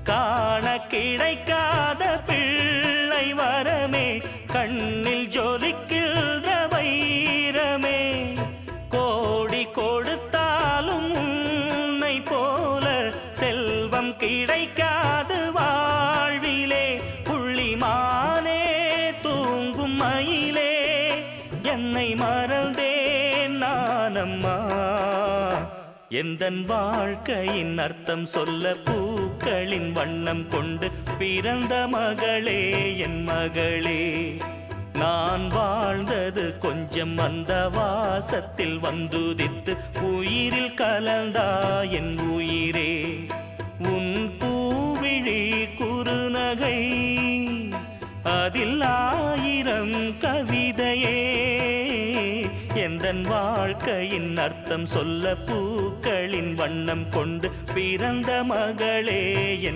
காண கிடைக்காத பிள்ளை வரமே, கண்ணில் ஜொலிக்கின்ற வைரமே. கோடி கொடுத்தாலும் உன்னை போல செல்வம் கிடைக்காது வாழ்விலே. புள்ளிமானே தூங்கும் மயிலே, என்னை மறந்தேன் நானம்மா. எந்தன் வாழ்க்கையின் அர்த்தம் சொல்ல பூக்களின் வண்ணம் கொண்டு பிறந்த மகளே என் மகளே. நான் வாழ்ந்தது கொஞ்சம் அந்த வாசத்தில் வந்துதித்து உயிரில் கலந்தா என் உயிரே. உன் பூவிழி குறுநகை அதில் 1000 கவிதையே. எந்தன் வாழ்க்கையின் அர்த்தம் சொல்ல பூக்களின் வண்ணம் கொண்டு பிறந்த மகளே என்